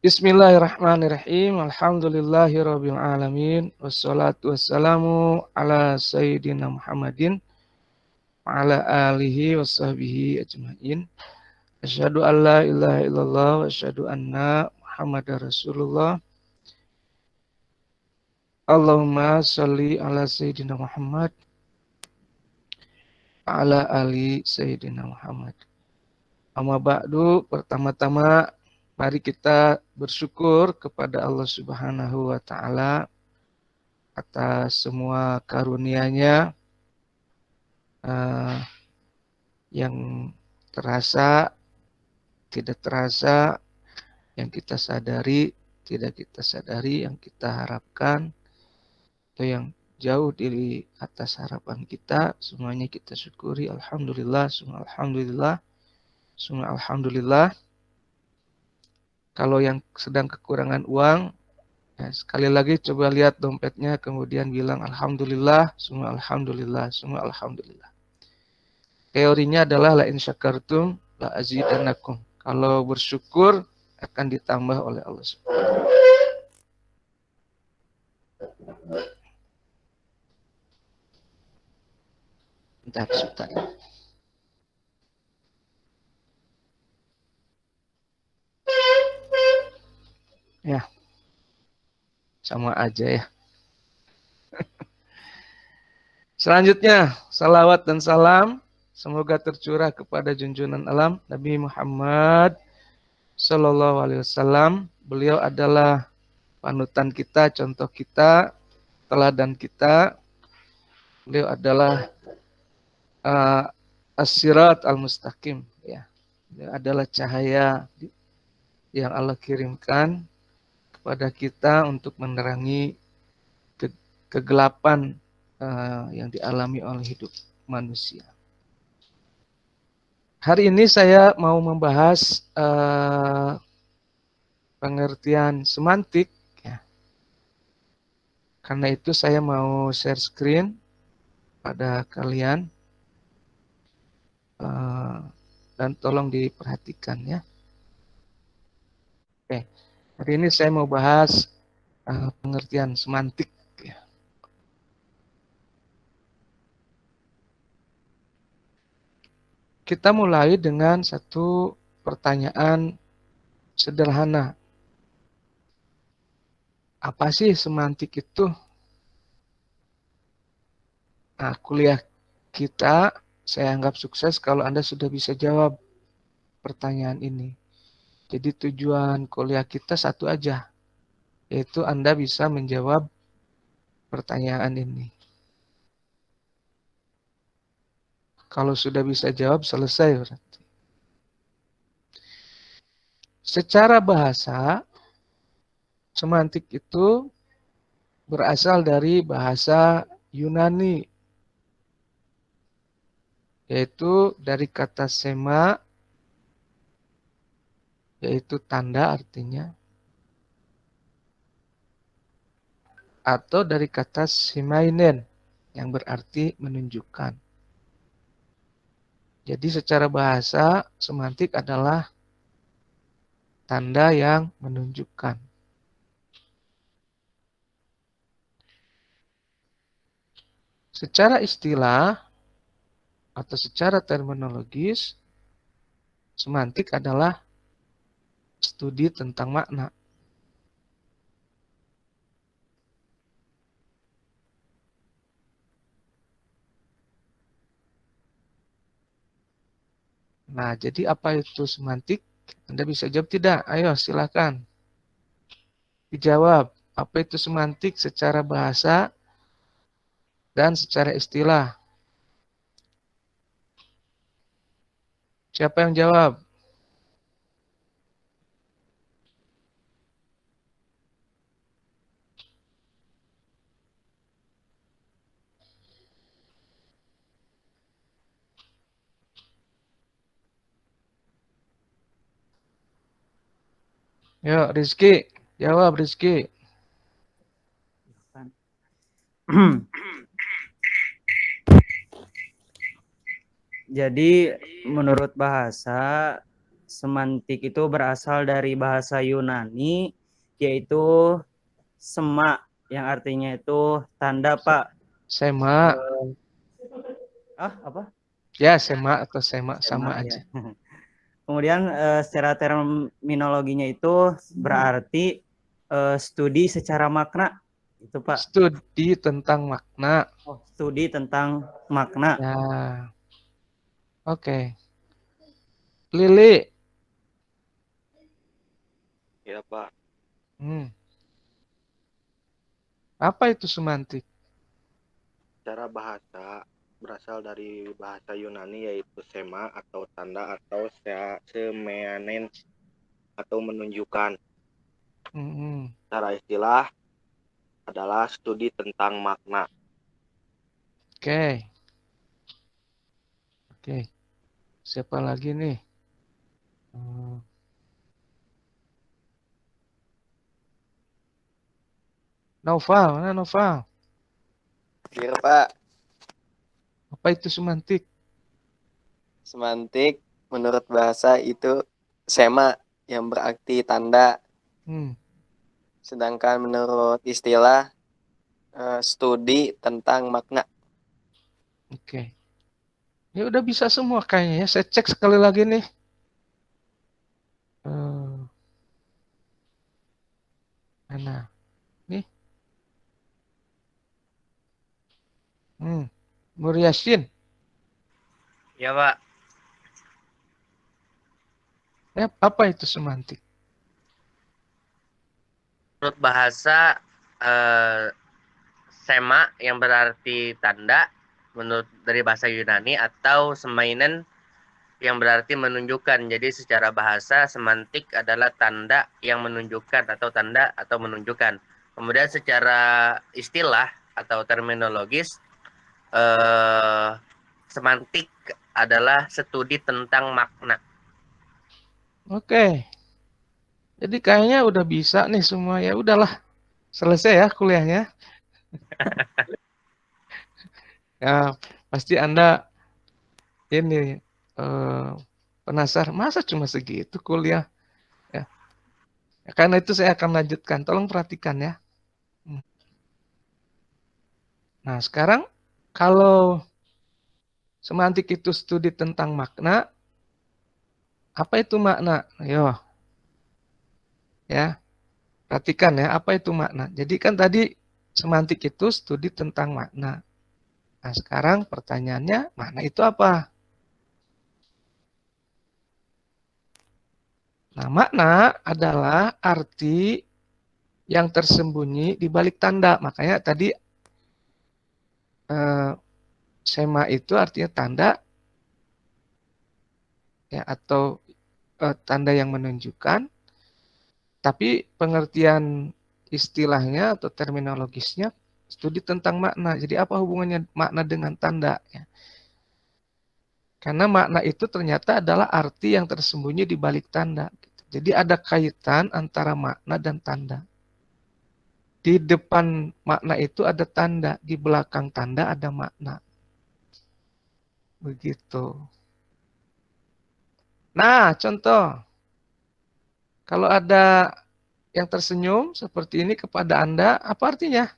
Bismillahirrahmanirrahim. Alhamdulillahirabbil alamin. Wassalatu wassalamu ala sayyidina Muhammadin wa ala alihi washabbihi ajmain. Asyhadu an la ilaha illallah wa asyhadu anna Muhammadar Rasulullah. Allahumma shalli ala sayyidina Muhammad wa ala ali sayyidina Muhammad. Amma ba'du, pertama-tama mari kita bersyukur kepada Allah Subhanahu wa taala atas semua karunia-Nya yang terasa, tidak terasa, yang kita sadari, tidak kita sadari, yang kita harapkan, atau yang jauh di atas harapan kita, semuanya kita syukuri. Alhamdulillah, summa alhamdulillah, summa alhamdulillah. Kalau yang sedang kekurangan uang, ya, sekali lagi coba lihat dompetnya, kemudian bilang alhamdulillah, summa alhamdulillah, summa alhamdulillah. Teorinya adalah la in syakartum la azidannakum. Kalau bersyukur akan ditambah oleh Allah Subhanahu. Bentar, sebentar. Ya, sama aja ya. Selanjutnya, salawat dan salam semoga tercurah kepada junjungan alam Nabi Muhammad Sallallahu Alaihi Wasallam. Beliau adalah panutan kita, contoh kita, teladan kita. Beliau adalah as-sirat al-mustaqim. Ya. Beliau adalah cahaya yang Allah kirimkan kepada kita untuk menerangi kegelapan yang dialami oleh hidup manusia. Hari ini saya mau membahas pengertian semantik. Ya. Karena itu saya mau share screen pada kalian dan tolong diperhatikan ya. Oke, hari ini saya mau bahas pengertian semantik. Ya. Kita mulai dengan satu pertanyaan sederhana. Apa sih semantik itu? Nah, kuliah kita saya anggap sukses kalau Anda sudah bisa jawab pertanyaan ini. Jadi tujuan kuliah kita satu aja, yaitu Anda bisa menjawab pertanyaan ini. Kalau sudah bisa jawab, selesai berarti. Secara bahasa, semantik itu berasal dari bahasa Yunani, yaitu dari kata sema, yaitu tanda artinya, atau dari kata simainen, yang berarti menunjukkan. Jadi secara bahasa, semantik adalah tanda yang menunjukkan. Secara istilah atau secara terminologis, semantik adalah studi tentang makna. Nah, jadi apa itu semantik? Anda bisa jawab tidak? Ayo, silakan. Dijawab. Apa itu semantik secara bahasa dan secara istilah? Siapa yang jawab? Yuk, Rizky. Jawab, Rizky. Jadi menurut bahasa, semantik itu berasal dari bahasa Yunani, yaitu sema, yang artinya itu tanda, Pak. Sema. Apa? Ya, sema atau sema sama Sema, aja. ya. Kemudian secara terminologinya itu berarti studi secara makna, itu Pak. Studi tentang makna. Oh, studi tentang makna. Ya, oke. Lili. Ya, Pak. Apa itu semantik? Cara bahasa berasal dari bahasa Yunani yaitu sema atau tanda atau semeanen atau menunjukkan. Cara istilah adalah studi tentang makna. Oke. Siapa lagi nih? Noval, mana Noval? Iya, Pak. Apa itu semantik? Semantik menurut bahasa itu sema yang berarti tanda. Sedangkan menurut istilah studi tentang makna. Oke. Ya udah bisa semua kayaknya ya. Saya cek sekali lagi nih. Mana? Nih. Nur Yasin. Ya, Pak. Apa itu semantik? Menurut bahasa sema yang berarti tanda menurut dari bahasa Yunani atau semainen yang berarti menunjukkan. Jadi secara bahasa semantik adalah tanda yang menunjukkan atau tanda atau menunjukkan. Kemudian secara istilah atau terminologis semantik adalah studi tentang makna. Oke. Jadi kayaknya udah bisa nih semua. Ya udahlah. Selesai ya kuliahnya. Ya, pasti Anda ini penasaran. Masa cuma segitu kuliah? Ya. Karena itu saya akan lanjutkan. Tolong perhatikan ya. Nah, sekarang kalau semantik itu studi tentang makna, apa itu makna? Ayo. Ya. Perhatikan ya, apa itu makna? Jadi kan tadi semantik itu studi tentang makna. Nah, sekarang pertanyaannya, makna itu apa? Nah, makna adalah arti yang tersembunyi di balik tanda. Makanya tadi sema itu artinya tanda ya, atau tanda yang menunjukkan. Tapi pengertian istilahnya atau terminologisnya studi tentang makna. Jadi apa hubungannya makna dengan tanda? Ya. Karena makna itu ternyata adalah arti yang tersembunyi di balik tanda. Jadi ada kaitan antara makna dan tanda. Di depan makna itu ada tanda, di belakang tanda ada makna. Begitu. Nah, contoh. Kalau ada yang tersenyum seperti ini kepada Anda, apa artinya?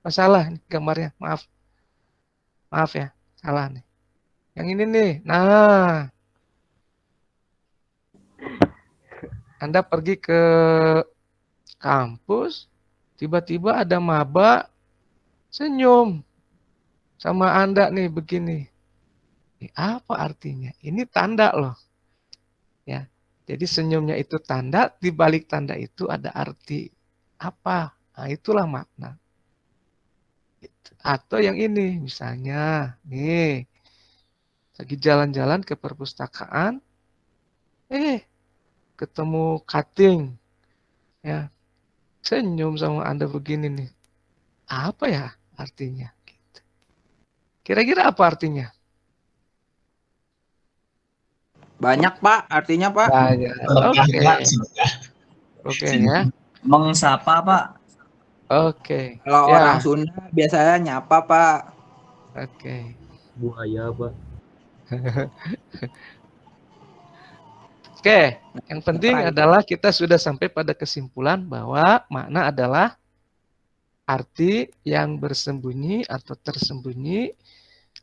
Masalah nih gambarnya, maaf. Maaf ya, salah nih. Yang ini nih, nah. Anda pergi ke kampus, tiba-tiba ada maba senyum sama Anda nih begini. Ini apa artinya? Ini tanda loh. Ya. Jadi senyumnya itu tanda, di balik tanda itu ada arti apa? Nah, itulah makna. Atau yang ini, misalnya, nih, lagi jalan-jalan ke perpustakaan, ketemu cutting, ya, senyum sama Anda begini nih. Apa ya artinya? Gitu. Kira-kira apa artinya? Banyak, Pak, artinya, Pak. Banyak. Oke. Oke ya. Mengsapa, Pak. Oke. Kalau ya. orang Sunda biasanya nyapa, Pak. Oke. Buaya, Pak. Oke, yang penting Terakhir. adalah kita sudah sampai pada kesimpulan bahwa makna adalah arti yang bersembunyi atau tersembunyi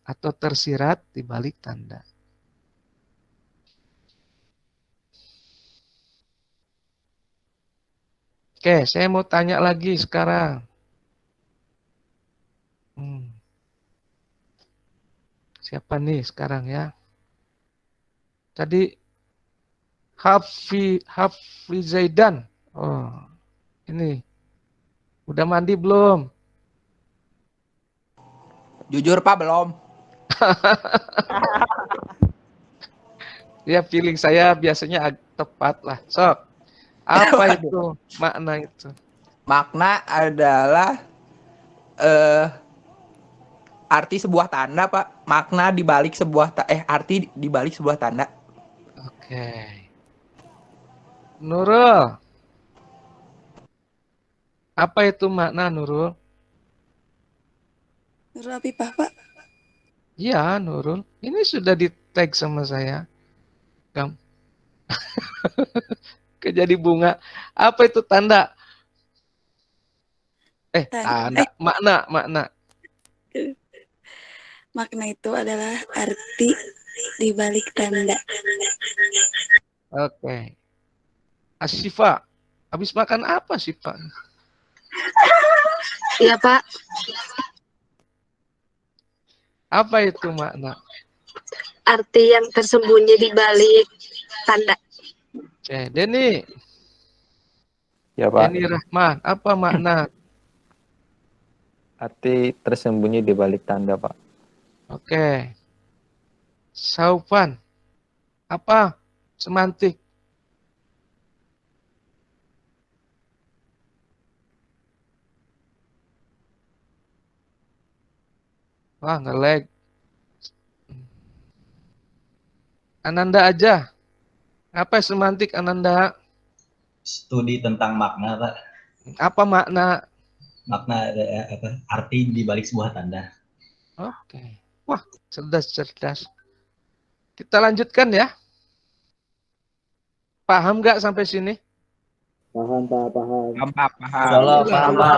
atau tersirat di balik tanda. Oke, saya mau tanya lagi sekarang. Siapa nih sekarang ya? Tadi Hafizaidan. Oh, ini. Udah mandi belum? Jujur Pak belum. Ya, feeling saya biasanya tepat lah. Sok, apa Waduh. itu makna itu? Makna adalah arti sebuah tanda Pak. Makna dibalik sebuah arti dibalik sebuah tanda. Oke. Nurul. Apa itu makna Nurul? Nurul Apipah, Pak. Iya, Nurul. Ini sudah di tag sama saya. Gam. Kejadi bunga. Apa itu tanda? Tanda. Makna. Makna itu adalah arti di balik tanda. Oke. Asyifa. Habis makan apa sih, Pak? Iya, Pak. Apa itu makna? Arti yang tersembunyi di balik tanda. Oke, Denny. Ya, Pak. Denny Rahman. Apa makna? Arti tersembunyi di balik tanda, Pak. Oke. Saufan. Apa? Semantik. Wah, nge-lag. Ananda aja. Apa semantik Ananda? Studi tentang makna, Pak. Apa makna? Makna arti di balik sebuah tanda. Oke. Wah, cerdas. Kita lanjutkan ya. Paham nggak sampai sini? Paham, Pak, paham. Paham. Insyaallah paham, Pak.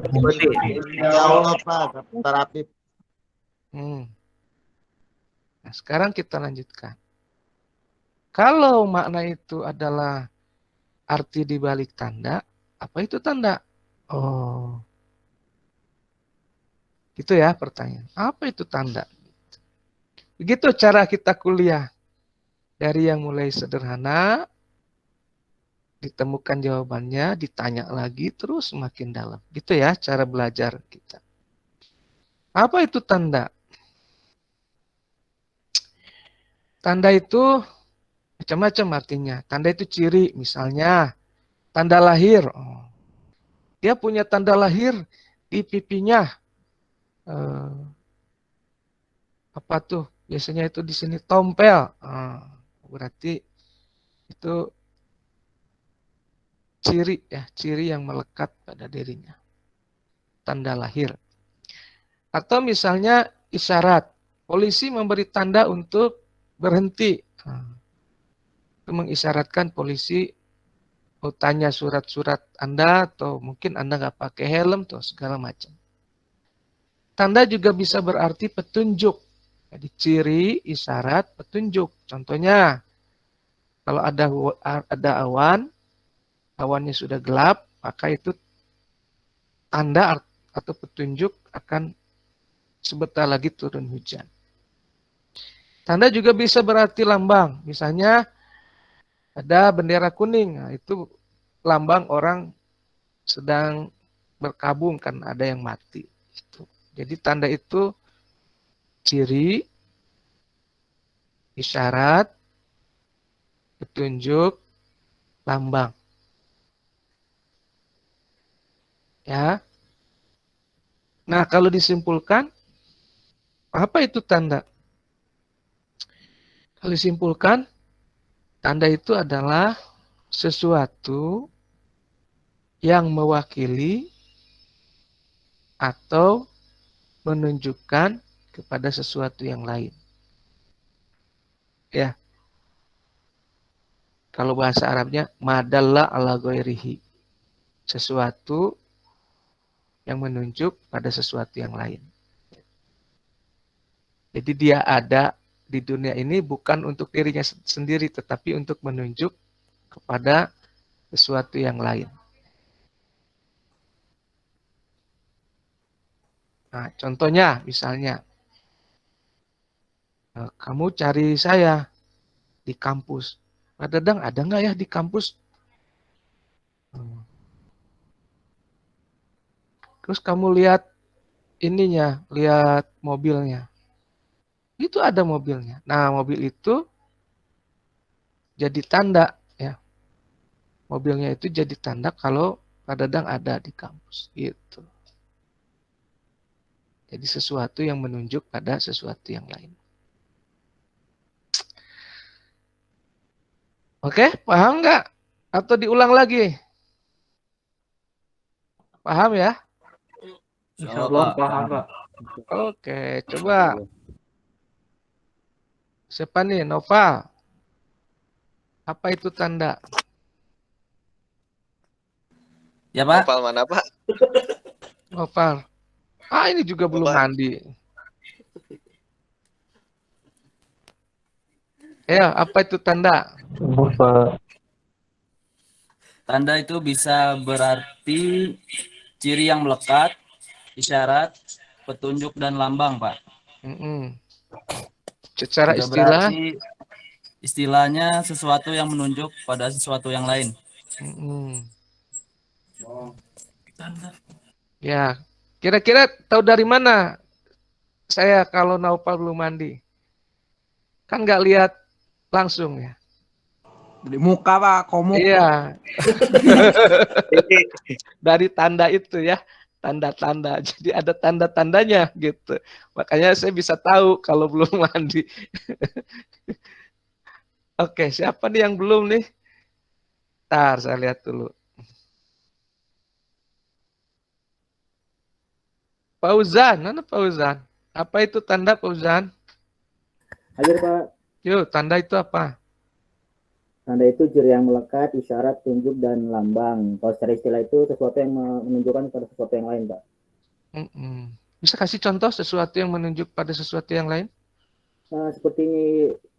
Insyaallah, Pak. Terapi. Nah, sekarang kita lanjutkan. Kalau makna itu adalah arti di balik tanda, apa itu tanda? Oh. Itu ya pertanyaan. Apa itu tanda? Begitu cara kita kuliah. Dari yang mulai sederhana, ditemukan jawabannya, ditanya lagi, terus semakin dalam. Gitu ya cara belajar kita. Apa itu tanda? Tanda itu macam-macam artinya. Tanda itu ciri, misalnya tanda lahir. Oh. Dia punya tanda lahir di pipinya. Apa tuh? Biasanya itu di sini tompel. Berarti itu ciri yang melekat pada dirinya. Tanda lahir. Atau misalnya isyarat. Polisi memberi tanda untuk berhenti. Itu mengisyaratkan polisi tanya surat-surat Anda atau mungkin Anda nggak pakai helm atau segala macam. Tanda juga bisa berarti petunjuk. Jadi ciri, isyarat, petunjuk. Contohnya, kalau ada awan, awannya sudah gelap, maka itu tanda atau petunjuk akan sebentar lagi turun hujan. Tanda juga bisa berarti lambang. Misalnya ada bendera kuning, nah itu lambang orang sedang berkabung kan ada yang mati. Jadi tanda itu ciri, isyarat, petunjuk, lambang. Ya. Nah, kalau disimpulkan, apa itu tanda? Kalau disimpulkan, tanda itu adalah sesuatu yang mewakili atau menunjukkan kepada sesuatu yang lain. Ya. Kalau bahasa Arabnya madalla ala ghairihi. Sesuatu yang menunjuk pada sesuatu yang lain. Jadi dia ada di dunia ini bukan untuk dirinya sendiri, tetapi untuk menunjuk kepada sesuatu yang lain. Nah, contohnya misalnya, kamu cari saya di kampus. Pak Dadang ada nggak ya di kampus? Terus kamu lihat ininya, lihat mobilnya. Itu ada mobilnya. Nah, mobil itu jadi tanda ya. Mobilnya itu jadi tanda kalau Pak Dadang ada di kampus gitu. Jadi sesuatu yang menunjuk pada sesuatu yang lain. Oke, paham nggak? Atau diulang lagi? Paham ya? Insyaallah paham, Pak. Oke, coba. Siapa nih? Nova. Apa itu tanda? Ya, Pak. Novel mana, Pak? Nova. Ini juga belum mandi. Ya, apa itu tanda? Tanda itu bisa berarti ciri yang melekat, isyarat, petunjuk, dan lambang, Pak. Secara Juga istilah, berarti istilahnya sesuatu yang menunjuk pada sesuatu yang lain. Ya, kira-kira tahu dari mana saya kalau Naufal belum mandi? Kan nggak lihat langsung ya. Dari muka, Pak, komuk. Iya. Dari tanda itu ya, tanda-tanda. Jadi ada tanda-tandanya gitu. Makanya saya bisa tahu kalau belum mandi. Oke, siapa nih yang belum nih? Ntar saya lihat dulu. Fauzan, mana Fauzan? Apa itu tanda Fauzan? Hadir, Pak. Yuk, tanda itu apa? Tanda itu ciri yang melekat, isyarat, tunjuk, dan lambang. Kalau secara istilah itu sesuatu yang menunjukkan pada sesuatu yang lain, Pak. Bisa kasih contoh sesuatu yang menunjuk pada sesuatu yang lain? Seperti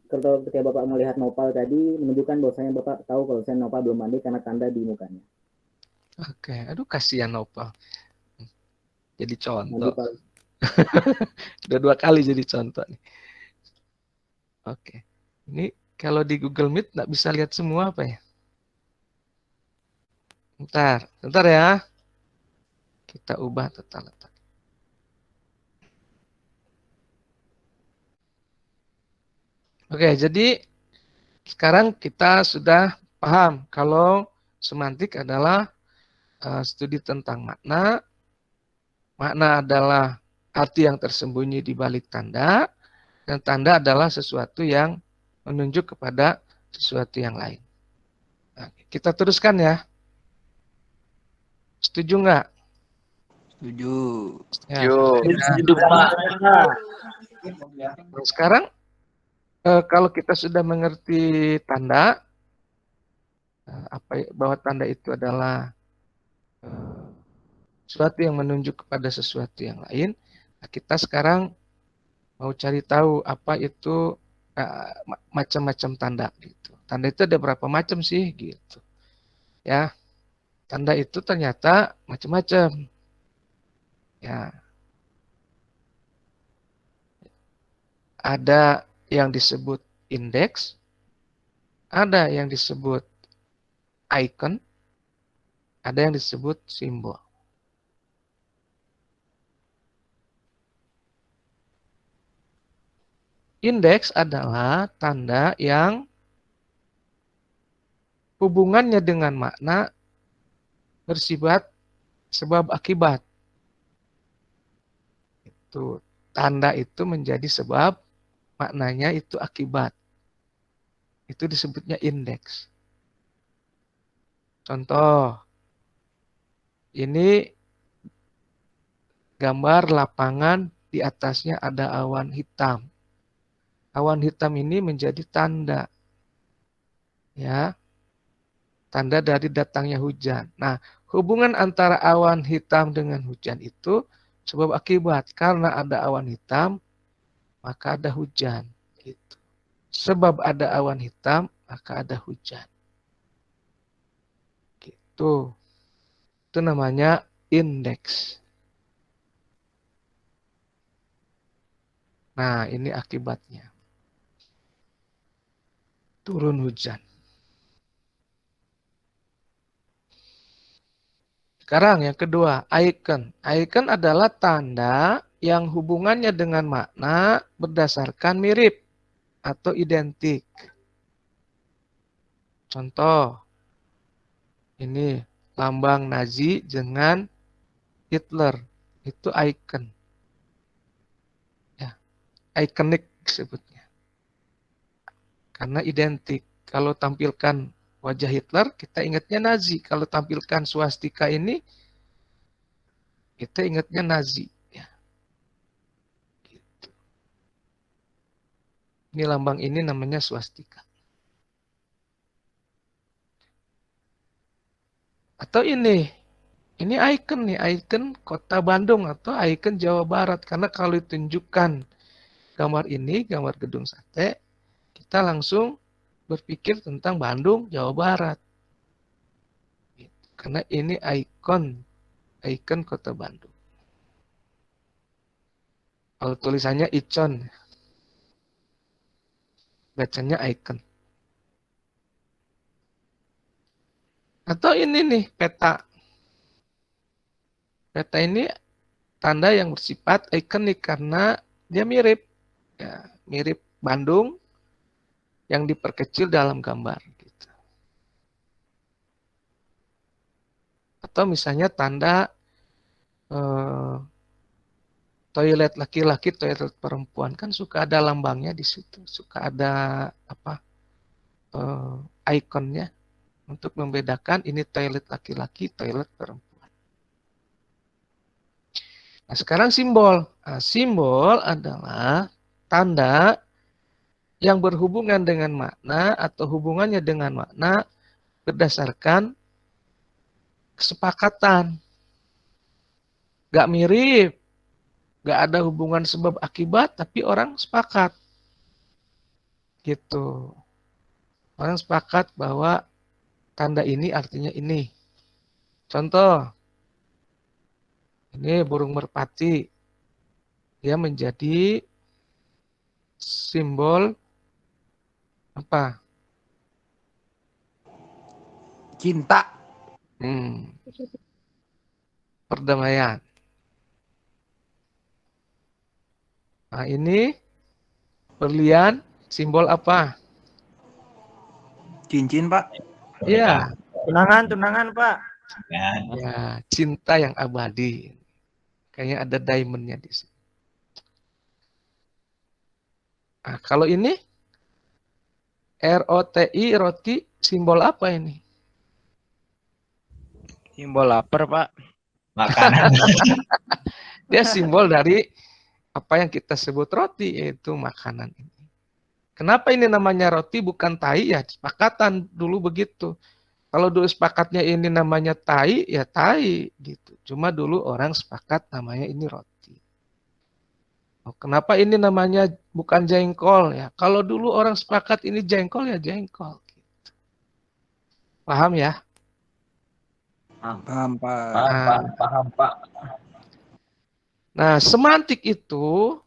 kalau ketika Bapak melihat Nopal tadi, menunjukkan bahwasanya Bapak tahu kalau saya Nopal belum mandi karena tanda di mukanya. Oke, aduh kasihan Nopal. Jadi contoh. Udah 2 kali jadi contoh nih. Oke, ini kalau di Google Meet nggak bisa lihat semua apa ya? Bentar ya. Kita ubah tata letak. Oke, jadi sekarang kita sudah paham kalau semantik adalah studi tentang makna. Makna adalah arti yang tersembunyi di balik tanda, dan tanda adalah sesuatu yang menunjuk kepada sesuatu yang lain. Nah, kita teruskan ya. Setuju nggak? Setuju. Ya, Setuju, Pak. Sekarang kalau kita sudah mengerti tanda, bahwa tanda itu adalah sesuatu yang menunjuk kepada sesuatu yang lain, nah kita sekarang mau cari tahu apa itu macam-macam tanda gitu. Tanda itu ada berapa macam sih gitu. Ya. Tanda itu ternyata macam-macam. Ya. Ada yang disebut indeks, ada yang disebut icon, ada yang disebut simbol. Indeks adalah tanda yang hubungannya dengan makna bersifat sebab akibat. Itu tanda itu menjadi sebab, maknanya itu akibat. Itu disebutnya indeks. Contoh, ini gambar lapangan, di atasnya ada awan hitam. Awan hitam ini menjadi tanda. Ya, tanda dari datangnya hujan. Nah, hubungan antara awan hitam dengan hujan itu sebab akibat. Karena ada awan hitam, maka ada hujan. Gitu. Sebab ada awan hitam, maka ada hujan. Gitu. Itu namanya indeks. Nah, ini akibatnya. Turun hujan. Sekarang yang kedua, icon. Icon adalah tanda yang hubungannya dengan makna berdasarkan mirip atau identik. Contoh, ini lambang Nazi dengan Hitler. Itu icon. Ya, ikonik sebutnya. Karena identik. Kalau tampilkan wajah Hitler, kita ingatnya Nazi. Kalau tampilkan swastika ini, kita ingatnya Nazi. Ya. Gitu. Ini lambang ini namanya swastika. Atau ini ikon nih, ikon kota Bandung atau ikon Jawa Barat. Karena kalau ditunjukkan gambar ini, gambar gedung sate, kita langsung berpikir tentang Bandung, Jawa Barat. Karena ini ikon kota Bandung. Kalau tulisannya icon, bacanya icon. Atau ini nih, peta. Peta ini tanda yang bersifat ikonik karena dia mirip. Ya, mirip Bandung yang diperkecil dalam gambar. Gitu. Atau misalnya tanda toilet laki-laki, toilet perempuan kan suka ada lambangnya di situ, suka ada ikonnya untuk membedakan ini toilet laki-laki, toilet perempuan. Nah, sekarang simbol. Nah, simbol adalah tanda yang berhubungan dengan makna atau hubungannya dengan makna berdasarkan kesepakatan. Gak mirip, gak ada hubungan sebab akibat, tapi orang sepakat. Gitu. Orang sepakat bahwa tanda ini artinya ini. Contoh, ini burung merpati. Dia menjadi simbol apa? Cinta. Perdamaian. Nah, ini berlian simbol apa? Cincin, Pak. Iya. Tunangan, Pak. Ya, cinta yang abadi. Kayaknya ada diamondnya di sini. Nah, kalau ini ROTI, roti, simbol apa ini? Simbol lapar, Pak. Makanan. Dia simbol dari apa yang kita sebut roti, yaitu makanan ini. Kenapa ini namanya roti bukan tai? Ya, sepakatan dulu begitu. Kalau dulu sepakatnya ini namanya tai, ya tai gitu. Cuma dulu orang sepakat namanya ini roti. Oh, kenapa ini namanya bukan jengkol ya? Kalau dulu orang sepakat ini jengkol ya jengkol. Gitu. Paham ya? Paham, Pak. Paham, Pak. Nah, semantik itu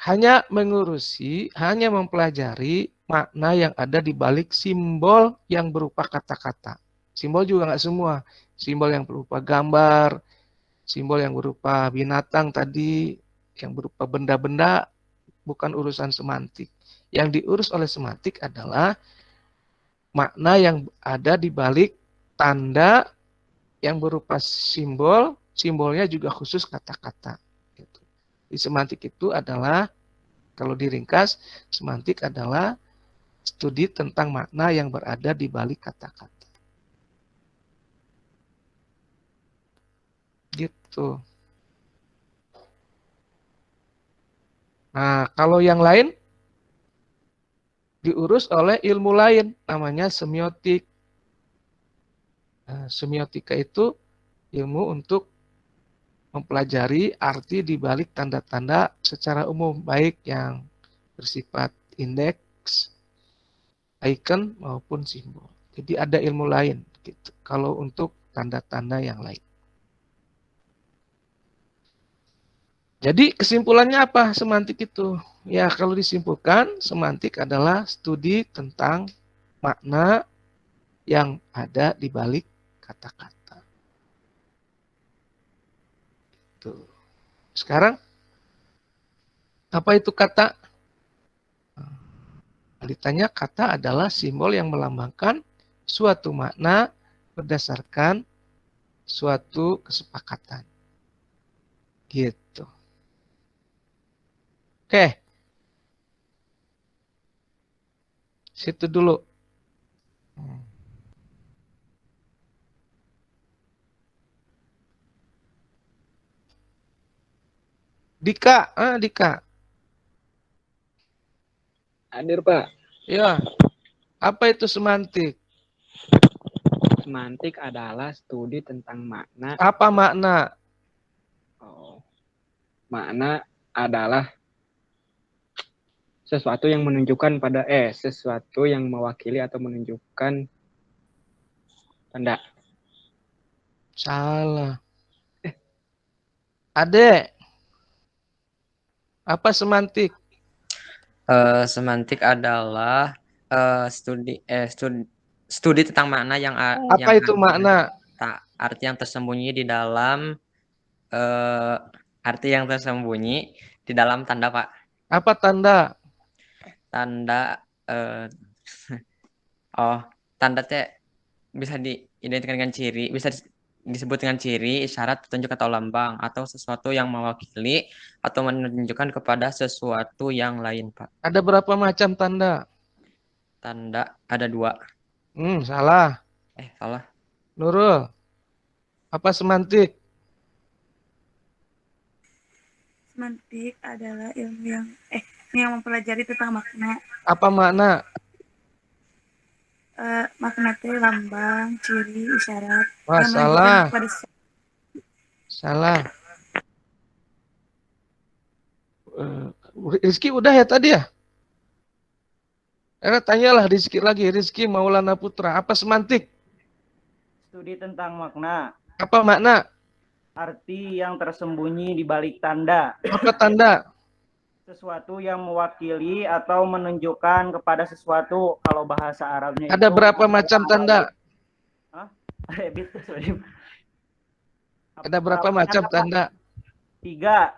hanya mempelajari makna yang ada di balik simbol yang berupa kata-kata. Simbol juga nggak semua. Simbol yang berupa gambar, simbol yang berupa binatang tadi, yang berupa benda-benda, bukan urusan semantik. Yang diurus oleh semantik adalah makna yang ada di balik tanda yang berupa simbol, simbolnya juga khusus kata-kata. Di semantik itu adalah, kalau diringkas, semantik adalah studi tentang makna yang berada di balik kata-kata. Gitu. Nah, kalau yang lain diurus oleh ilmu lain, namanya semiotik. Semiotika itu ilmu untuk mempelajari arti di balik tanda-tanda secara umum, baik yang bersifat indeks, icon maupun simbol. Jadi ada ilmu lain gitu. Kalau untuk tanda-tanda yang lain. Jadi kesimpulannya apa semantik itu? Ya kalau disimpulkan, semantik adalah studi tentang makna yang ada di balik kata-kata. Tuh. Sekarang apa itu kata? Ditanya, kata adalah simbol yang melambangkan suatu makna berdasarkan suatu kesepakatan. Gitu. Oke. Situ dulu. Dika, Dika. Hadir, Pak. Ya. Apa itu semantik? Semantik adalah studi tentang makna. Apa makna? Makna adalah sesuatu yang menunjukkan pada sesuatu yang mewakili atau menunjukkan tanda. Salah. Ade. Apa semantik? Semantik adalah studi tentang makna yang apa itu makna? Arti yang tersembunyi di dalam arti yang tersembunyi di dalam tanda, Pak. Apa tanda? Tanda tanda teh bisa diidentikan dengan ciri, bisa disebut dengan ciri, isyarat, petunjuk atau lambang, atau sesuatu yang mewakili atau menunjukkan kepada sesuatu yang lain, Pak. Ada berapa macam tanda? Tanda ada 2. Salah. Salah. Nurul, apa semantik? Semantik adalah ilmu yang mempelajari tentang makna. Apa makna? Makna itu lambang, ciri, isyarat. Wah, salah. Salah. Rizky udah ya tadi ya? Tanyalah Rizky lagi. Rizky Maulana Putra. Apa semantik? Studi tentang makna. Apa makna? Arti yang tersembunyi di balik tanda. Apa tanda? Sesuatu yang mewakili atau menunjukkan kepada sesuatu. Kalau bahasa Arabnya ada itu, berapa macam tanda? Ada berapa macam tanda? 3.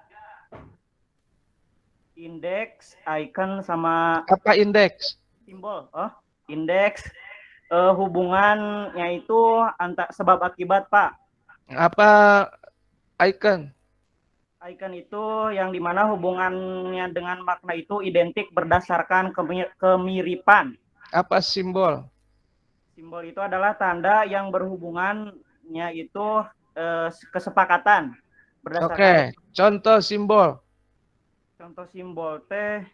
Indeks, icon, sama apa indeks? Simbol. Indeks hubungannya itu sebab akibat, Pak. Apa icon? Icon itu yang dimana hubungannya dengan makna itu identik berdasarkan kemiripan. Apa simbol? Simbol itu adalah tanda yang berhubungannya itu kesepakatan. Oke, contoh simbol. Contoh simbol teh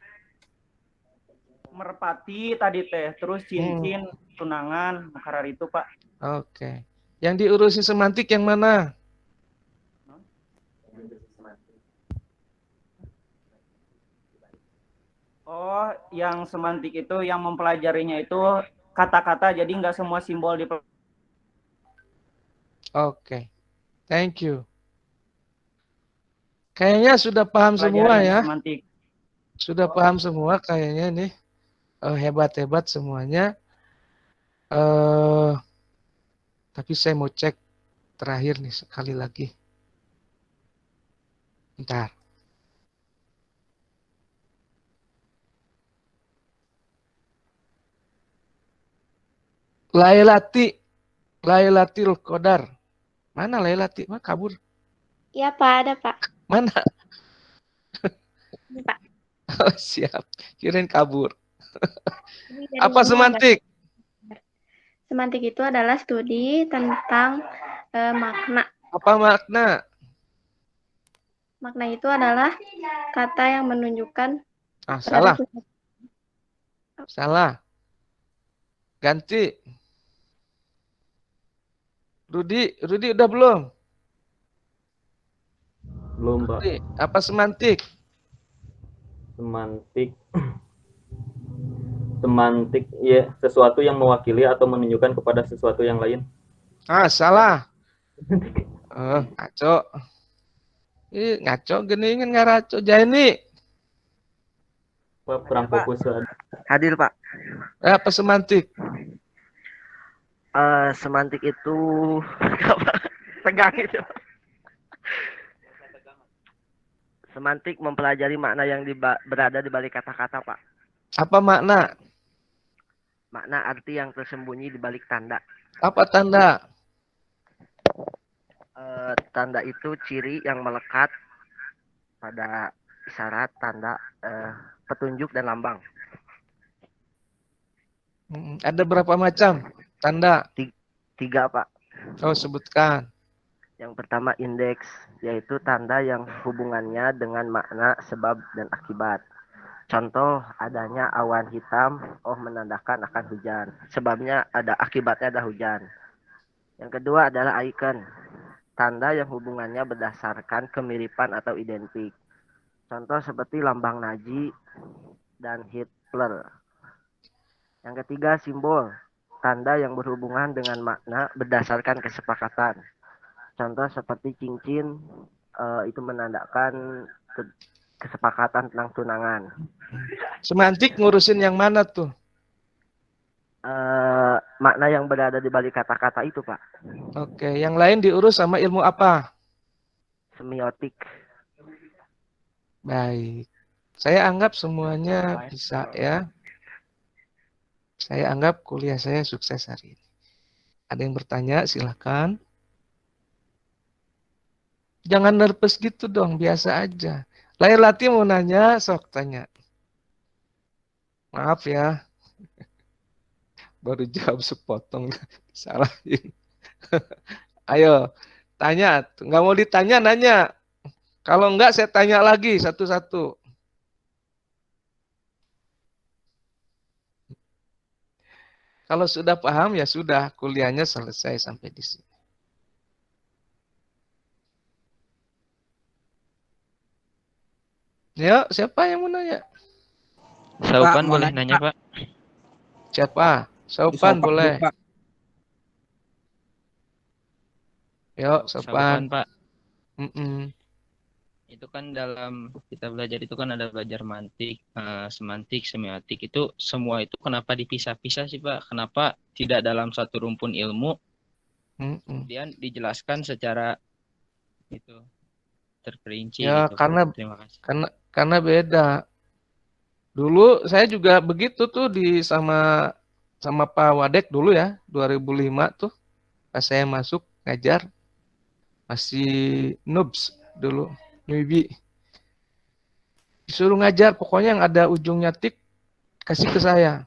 merpati tadi teh, terus cincin, tunangan, makarar itu, Pak. Oke. Yang diurusi semantik yang mana? Yang semantik itu yang mempelajarinya itu kata-kata, jadi nggak semua simbol di. Oke. Thank you. Kayaknya sudah paham semua ya. Semantik. Sudah paham semua kayaknya nih. Hebat-hebat semuanya. Tapi saya mau cek terakhir nih sekali lagi. Bentar. Lailatul Qadar. Mana Lailati? Mana kabur? Iya, Pak, ada, Pak. Mana? Ini, Pak. Oh, siap. Kirain kabur. Apa semantik? Semantik itu adalah studi tentang makna. Apa makna? Makna itu adalah kata yang menunjukkan. Salah. Salah. Ganti. Rudi udah belum? Belum, Pak. Rudi, apa semantik? Semantik. Semantik ya sesuatu yang mewakili atau menunjukkan kepada sesuatu yang lain. Ah, salah. Ngaco. Ngaco geningan ngaraco jani. Pak, perang fokus. Hadir, Pak. Apa semantik? Semantik itu tegang itu. Semantik mempelajari makna yang berada di balik kata-kata, Pak. Apa makna? Makna arti yang tersembunyi di balik tanda. Apa tanda? Tanda itu ciri yang melekat pada isyarat, tanda, petunjuk, dan lambang. Ada berapa macam tanda? 3, Pak. Oh, sebutkan. Yang pertama indeks, yaitu tanda yang hubungannya dengan makna, sebab, dan akibat. Contoh, adanya awan hitam, menandakan akan hujan. Sebabnya ada, akibatnya ada hujan. Yang kedua adalah icon, tanda yang hubungannya berdasarkan kemiripan atau identik. Contoh seperti lambang Nazi dan Hitler. Yang ketiga simbol, tanda yang berhubungan dengan makna berdasarkan kesepakatan. Contoh seperti cincin, itu menandakan kesepakatan tentang tunangan. Semantik ngurusin yang mana tuh? Makna yang berada di balik kata-kata itu, Pak. Oke, yang lain diurus sama ilmu apa? Semiotik. Baik. Saya anggap semuanya bisa ya. Saya anggap kuliah saya sukses hari ini. Ada yang bertanya, silahkan. Jangan nervous gitu dong, biasa aja. Lailati mau nanya, sok tanya. Maaf ya. Baru jawab sepotong, salahin. Ayo, tanya. Nggak mau ditanya, nanya. Kalau enggak, saya tanya lagi satu-satu. Kalau sudah paham, ya sudah. Kuliahnya selesai sampai di sini. Ya, siapa yang mau nanya? Saupan boleh nanya, Pak? Siapa? Saupan boleh. Pak. Yuk, Saupan. Pak. Itu kan dalam kita belajar itu kan ada belajar mantik, semantik, semiotik. Itu semua itu kenapa dipisah-pisah sih, Pak? Kenapa tidak dalam satu rumpun ilmu? Kemudian dijelaskan secara itu terperinci Ya, gitu. karena Terima kasih. karena beda. Dulu saya juga begitu tuh sama Pak Wadek dulu ya, 2005 tuh pas saya masuk ngajar masih noobs dulu, newbie. Disuruh ngajar pokoknya yang ada ujungnya tik kasih ke saya.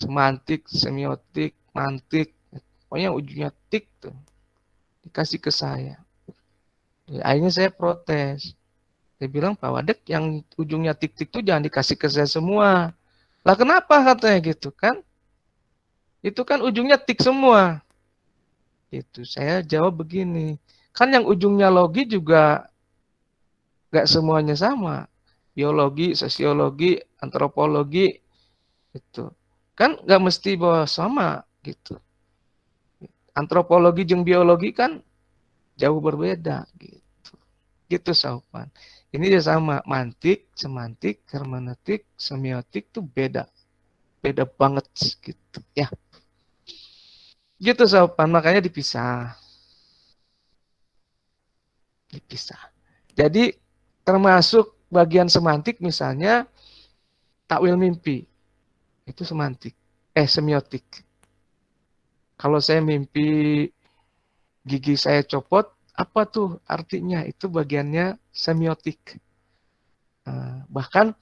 Semantik, semiotik, mantik, pokoknya yang ujungnya tik tuh dikasih ke saya. Akhirnya saya protes. Saya bilang, Pak Wadek, yang ujungnya tik-tik itu jangan dikasih ke saya semua. Lah kenapa katanya gitu kan? Itu kan ujungnya tik semua. Itu saya jawab begini. Kan yang ujungnya logi juga nggak semuanya sama. Biologi, sosiologi, antropologi, itu kan nggak mesti bahwa sama gitu. Antropologi dan biologi kan jauh berbeda gitu. Gitu Saupan. Ini ya sama, mantik, semantik, hermeneutik, semiotik tuh beda. Beda banget gitu ya. Gitu Saupan, makanya dipisah. Dipisah. Jadi termasuk bagian semantik misalnya takwil mimpi. Itu semantik. Semiotik. Kalau saya mimpi gigi saya copot, apa tuh artinya? Itu bagiannya semiotik. Bahkan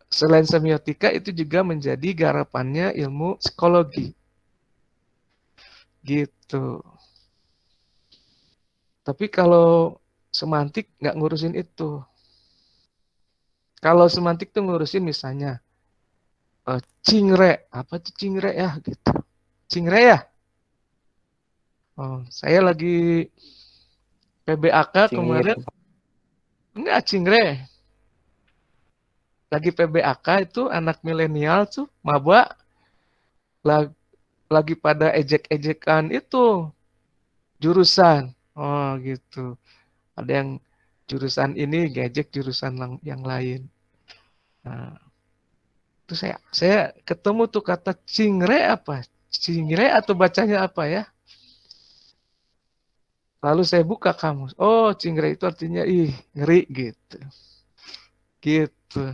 selain semiotika itu juga menjadi garapannya ilmu psikologi. Gitu. Tapi kalau semantik nggak ngurusin itu. Kalau semantik tuh ngurusin misalnya cingre. Apa tuh cingre ya? Gitu. Cingre ya? Oh, saya lagi PBAK Cingir. kemarin. Enggak, cingre. Lagi PBAK itu anak milenial tuh, maba, lagi pada ejek-ejekan itu jurusan. Oh, gitu. Ada yang jurusan ini ngejek jurusan yang lain. Nah, itu saya ketemu tuh kata cingre apa? Cingre atau bacanya apa ya? Lalu saya buka kamus. Oh, cingre itu artinya ih, ngeri gitu. Gitu.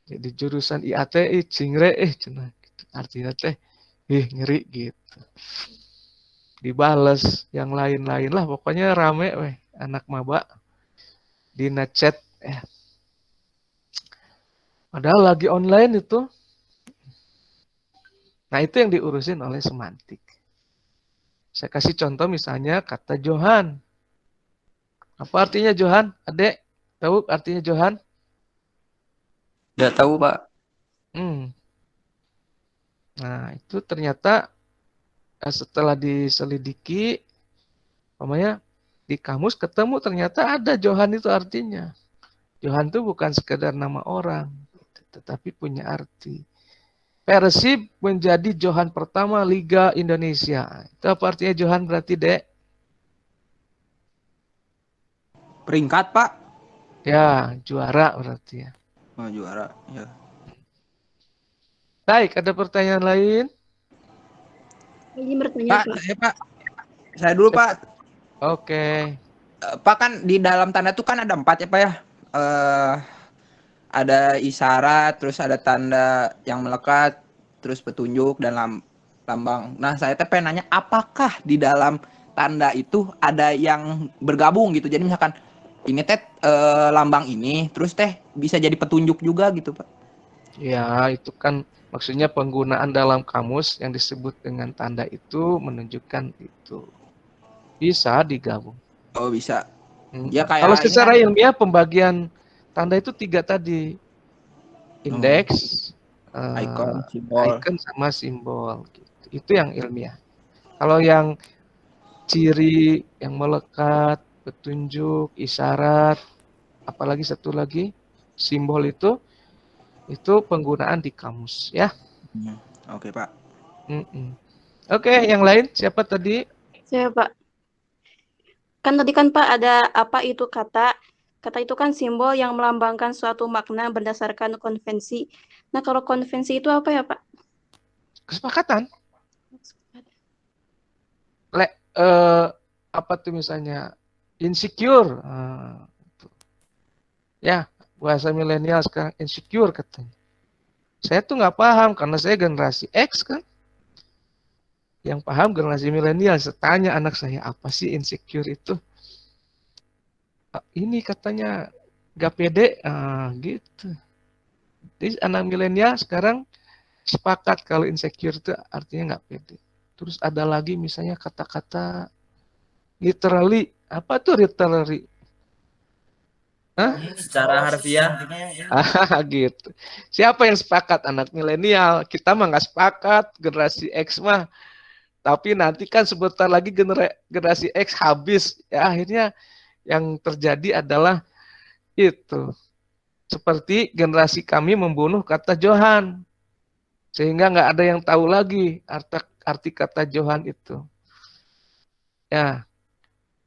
Jadi jurusan IAT cingre cenah gitu. Artinya teh ih, ngeri gitu. Dibales yang lain-lain lah, pokoknya rame weh anak maba di chat. Padahal lagi online itu. Nah, itu yang diurusin oleh semantik. Saya kasih contoh misalnya kata Johan. Apa artinya Johan? Adek, tahu artinya Johan? Tidak tahu, Pak. Nah, itu ternyata setelah diselidiki, namanya di kamus ketemu ternyata ada Johan itu artinya. Johan itu bukan sekedar nama orang, tetapi punya arti. Persib menjadi Johan pertama Liga Indonesia. Itu apa artinya Johan berarti, Dek? Peringkat, Pak. Ya, juara berarti ya. Oh, juara, ya. Baik, ada pertanyaan lain? Ini bertanya, Pak. Saya dulu, Pak. Oke. Pak, kan di dalam tanda itu kan ada 4 ya, Pak ya. Ada isyarat, terus ada tanda yang melekat, terus petunjuk dan lambang. Nah, saya teh pengen nanya, apakah di dalam tanda itu ada yang bergabung gitu? Jadi misalkan ini teh lambang ini, terus teh bisa jadi petunjuk juga gitu, Pak? Ya, itu kan maksudnya penggunaan dalam kamus yang disebut dengan tanda itu menunjukkan itu. Bisa digabung. Oh, bisa. Ya kayak kalau secara kan, ilmiah pembagian tanda itu 3 tadi. Indeks, icon sama simbol. Gitu. Itu yang ilmiah. Kalau yang ciri, yang melekat, petunjuk, isyarat, apalagi satu lagi, simbol itu penggunaan di kamus, ya. Oke, Pak. Oke, yang lain siapa tadi? Saya, Pak. Kan tadi kan Pak ada apa itu kata itu kan simbol yang melambangkan suatu makna berdasarkan konvensi. Nah, kalau konvensi itu apa ya, Pak? Kesepakatan. Apa tuh misalnya insecure. Ya, bahasa milenial sekarang insecure katanya. Saya tuh nggak paham karena saya generasi X kan. Yang paham generasi milenial. Saya tanya anak saya, apa sih insecure itu? Ini katanya gak pede, gitu. Jadi anak milenial sekarang sepakat kalau insecure itu artinya gak pede. Terus ada lagi misalnya kata-kata literally. Apa tuh literally? Secara harfiah. Gitu. Siapa yang sepakat? Anak milenial. Kita mah nggak sepakat. Generasi X mah. Tapi nanti kan sebentar lagi generasi X habis. Ya akhirnya yang terjadi adalah itu. Seperti generasi kami membunuh kata Johan. Sehingga nggak ada yang tahu lagi arti kata Johan itu. Ya.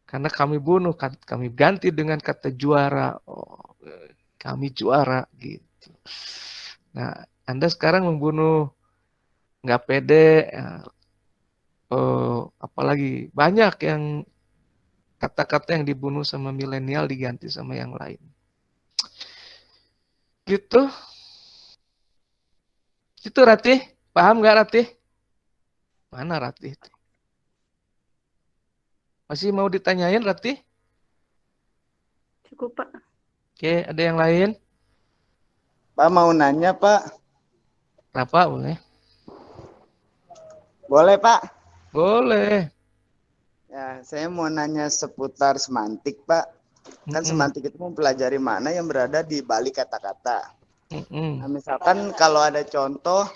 Karena kami bunuh, kami ganti dengan kata juara. Oh, kami juara gitu. Nah, Anda sekarang membunuh nggak pede. Apalagi banyak yang kata-kata yang dibunuh sama milenial diganti sama yang lain. Gitu. Itu Ratih. Paham nggak Ratih? Mana Ratih? Masih mau ditanyain Ratih? Cukup, Pak. Oke, ada yang lain? Pak mau nanya, Pak. Kenapa boleh? Boleh, Pak? Boleh. Ya, saya mau nanya seputar semantik, Pak. Kan semantik itu mempelajari mana yang berada di balik kata-kata. Nah, misalkan kalau ada contoh,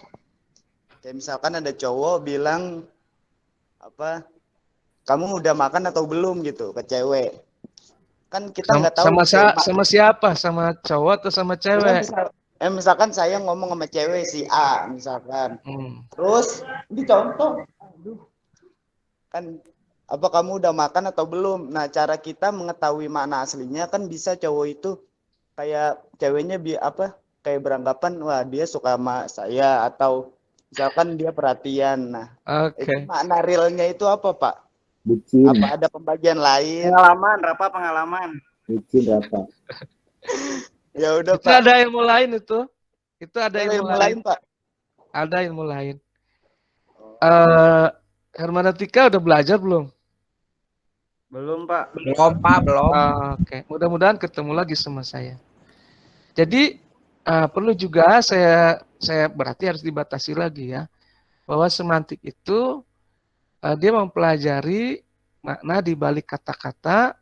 kayak misalkan ada cowok bilang apa, kamu udah makan atau belum gitu ke cewek. Kan kita Sama, nggak tahu gitu. sama siapa? Sama cowok atau sama cewek? Misalkan saya ngomong sama cewek si A misalkan. Terus dicontoh. Aduh. Kan apa kamu udah makan atau belum? Nah, cara kita mengetahui makna aslinya kan bisa cowok itu kayak ceweknya kayak beranggapan wah dia suka sama saya atau misalkan dia perhatian. Nah, itu makna realnya itu apa, Pak? Bucin. Apa ada pembagian lain? Pengalaman. Bucin, Rafa. Ya udah, Itu Pak. ada ilmu lain itu. Itu ada ilmu lain, Pak. Ada ilmu lain. Hermanautika udah belajar belum? Belum, Pak. Belum, Pak, belum. Oke, mudah-mudahan ketemu lagi sama saya. Jadi perlu juga saya berarti harus dibatasi lagi ya, bahwa semantik itu dia mempelajari makna di balik kata-kata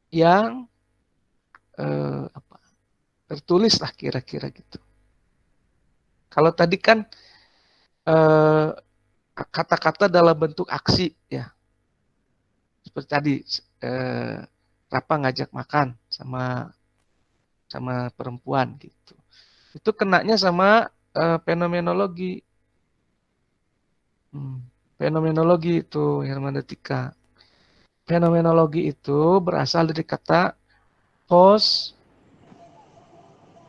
yang tertulis lah kira-kira gitu. Kalau tadi kan kata-kata dalam bentuk aksi ya. Seperti tadi Rapa ngajak makan sama perempuan gitu. Itu kenanya sama fenomenologi. Fenomenologi itu hermeneutika. Fenomenologi itu berasal dari kata pos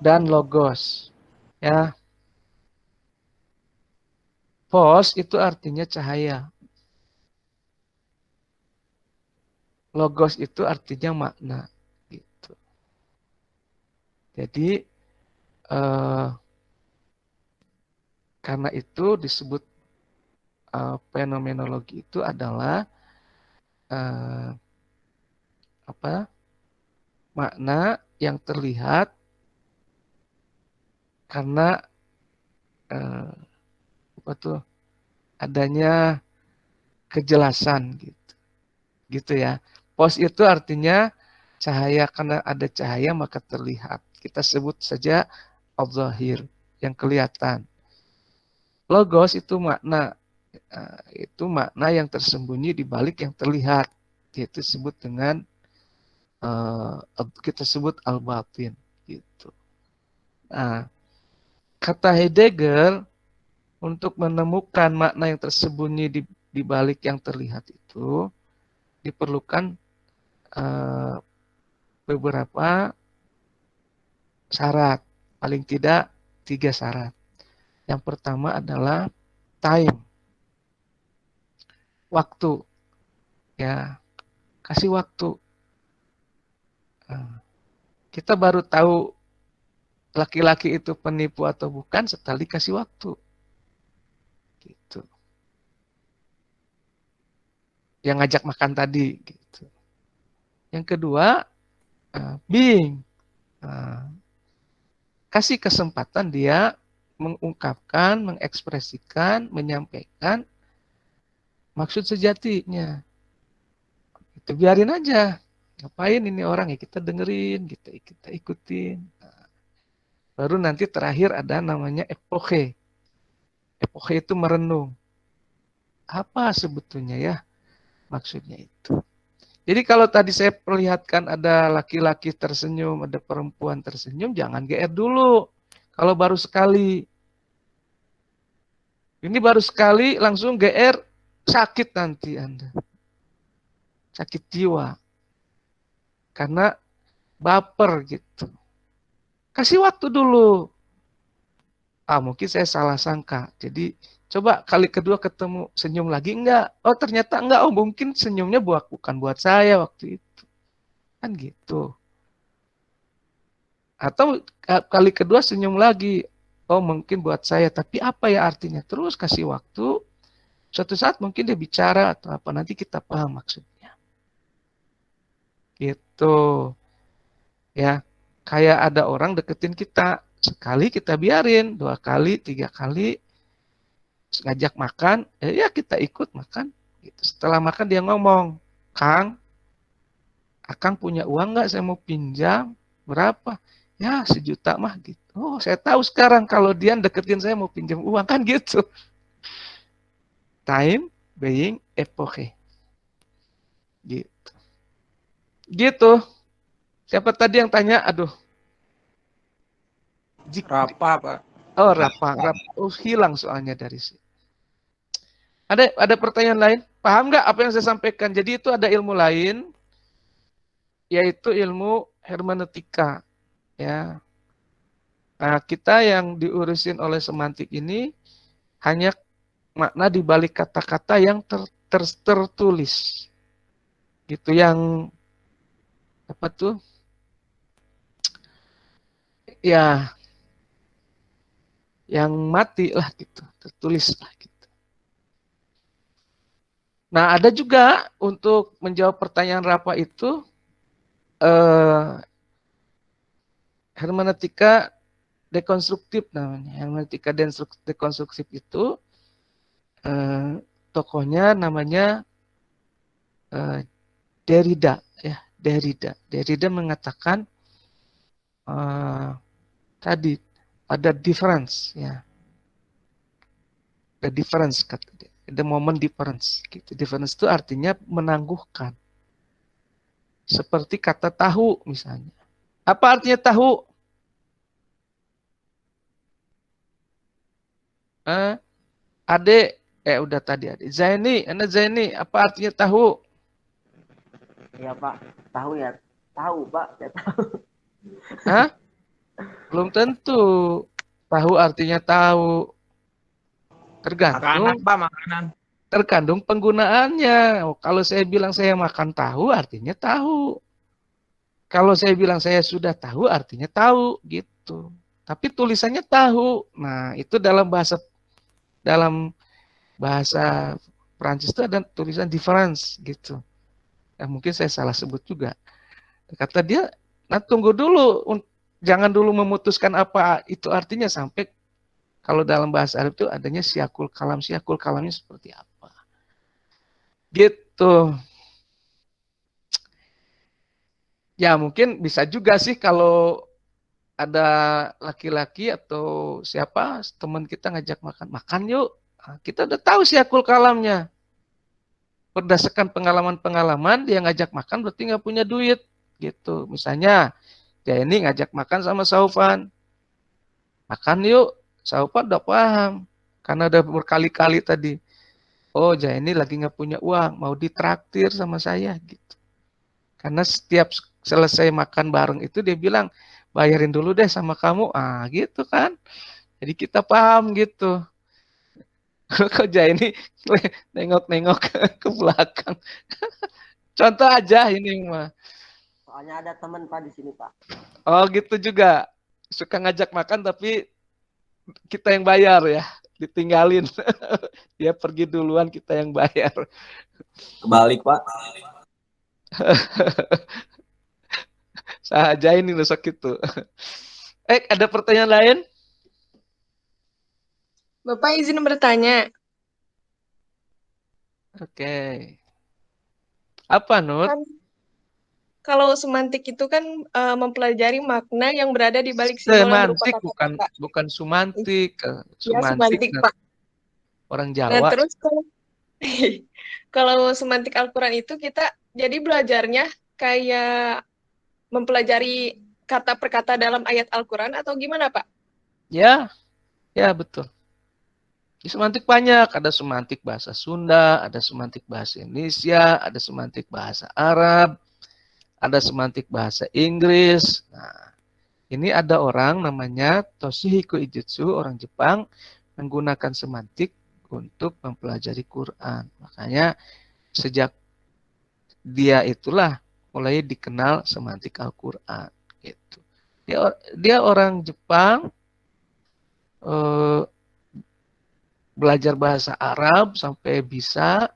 dan logos. Ya. Pos itu artinya cahaya. Logos itu artinya makna. Gitu. Jadi karena itu disebut fenomenologi itu adalah makna yang terlihat karena adanya kejelasan gitu ya. Pos itu artinya cahaya, karena ada cahaya maka terlihat. Kita sebut saja al-zahir, yang kelihatan. Logos itu makna yang tersembunyi di balik yang terlihat. Itu disebut dengan kita sebut al-batin gitu. Nah, kata Heidegger untuk menemukan makna yang tersembunyi di balik yang terlihat itu diperlukan beberapa syarat, paling tidak 3 syarat. Yang pertama adalah time, waktu, ya, kasih waktu. Kita baru tahu laki-laki itu penipu atau bukan setelah dikasih waktu. Gitu. Yang ngajak makan tadi. Gitu. Yang kedua, being. Kasih kesempatan dia mengungkapkan, mengekspresikan, menyampaikan maksud sejatinya. Itu biarin aja. Ngapain ini orang ya, kita dengerin, kita ikutin. Baru nanti terakhir ada namanya epoche. Epoche itu merenung. Apa sebetulnya ya maksudnya itu. Jadi kalau tadi saya perlihatkan ada laki-laki tersenyum, ada perempuan tersenyum, jangan GR dulu. Kalau baru sekali. Ini baru sekali langsung GR, sakit nanti Anda. Sakit jiwa. Karena baper gitu. Kasih waktu dulu. Mungkin saya salah sangka. Jadi coba kali kedua ketemu senyum lagi enggak? Oh ternyata enggak. Oh mungkin senyumnya bukan buat saya waktu itu. Kan gitu. Atau kali kedua senyum lagi. Oh mungkin buat saya. Tapi apa ya artinya? Terus kasih waktu. Suatu saat mungkin dia bicara atau apa. Nanti kita paham maksudnya. Gitu. Ya. Kayak ada orang deketin kita. Sekali kita biarin. 2 kali, 3 kali. Ngajak makan, ya kita ikut makan. Gitu. Setelah makan dia ngomong, Kang, Akang punya uang nggak? Saya mau pinjam. Berapa? Ya 1 juta mah gitu. Oh saya tahu sekarang kalau dia deketin saya mau pinjam uang kan gitu. Time, being, epoche. Gitu. Siapa tadi yang tanya? Aduh. Rapa, Pak. Oh, rapa. Oh, hilang soalnya dari sini. Ada pertanyaan lain? Paham nggak apa yang saya sampaikan? Jadi itu ada ilmu lain, yaitu ilmu hermeneutika. Ya. Nah, kita yang diurusin oleh semantik ini hanya makna di balik kata-kata yang tertulis. Gitu, yang apa tuh? Ya, yang mati lah gitu, tertulis lah gitu. Nah, ada juga untuk menjawab pertanyaan Rapa itu hermeneutika dekonstruktif namanya. Hermeneutika dekonstruktif itu tokohnya namanya Derrida, ya, Derrida. Derrida mengatakan tadi ada difference, ya. The difference, kata dia. The moment difference. Gitu. Difference itu artinya menangguhkan. Seperti kata tahu misalnya. Apa artinya tahu? Ade, udah tadi Ade. Zaini, apa artinya tahu? Iya Pak, tahu ya. Tahu Pak, ya tahu. Hah? Belum tentu. Tahu artinya tahu. Tergantung. Makanan, Pak, makanan. Terkandung penggunaannya. Kalau saya bilang saya makan tahu, artinya tahu. Kalau saya bilang saya sudah tahu, artinya tahu, gitu. Tapi tulisannya tahu. Nah, itu dalam bahasa Prancis itu ada tulisan difference, gitu. Nah, mungkin saya salah sebut juga. Kata dia, nah tunggu dulu, jangan dulu memutuskan apa itu artinya sampai kalau dalam bahasa Arab itu adanya siakul kalam. Siakul kalamnya seperti apa? Gitu. Ya mungkin bisa juga sih kalau ada laki-laki atau siapa teman kita ngajak makan yuk. Nah, kita udah tahu siakul kalamnya. Berdasarkan pengalaman-pengalaman dia ngajak makan berarti nggak punya duit. Gitu. Misalnya dia ini ngajak makan sama Saufan. Makan yuk. Saufan udah paham. Karena udah berkali-kali tadi. Oh, ini lagi nggak punya uang. Mau ditraktir sama saya. Gitu. Karena setiap selesai makan bareng itu dia bilang, bayarin dulu deh sama kamu. Gitu kan. Jadi kita paham gitu. Kok ini nengok-nengok ke belakang. Contoh aja ini mah. Soalnya ada teman Pak di sini Pak. Oh gitu juga. Suka ngajak makan tapi kita yang bayar ya, ditinggalin. Dia pergi duluan, kita yang bayar. Kebalik Pak. Saja ini nusuk itu. Ada pertanyaan lain? Bapak izin bertanya. Oke. Apa Nur? Kan, kalau semantik itu kan mempelajari makna yang berada di balik simbol yang berupa Semantik bukan sumantik. Semantik Pak. Orang Jawa. Nah terus kalau semantik Al-Quran itu kita jadi belajarnya kayak mempelajari kata per kata dalam ayat Al-Quran atau gimana Pak? Ya betul. Di semantik banyak, ada semantik bahasa Sunda, ada semantik bahasa Indonesia, ada semantik bahasa Arab, ada semantik bahasa Inggris. Nah, ini ada orang namanya Toshihiko Ijutsu, orang Jepang, menggunakan semantik untuk mempelajari Quran. Makanya sejak dia itulah mulai dikenal semantik Al-Quran. Gitu. Dia orang Jepang, belajar bahasa Arab sampai bisa,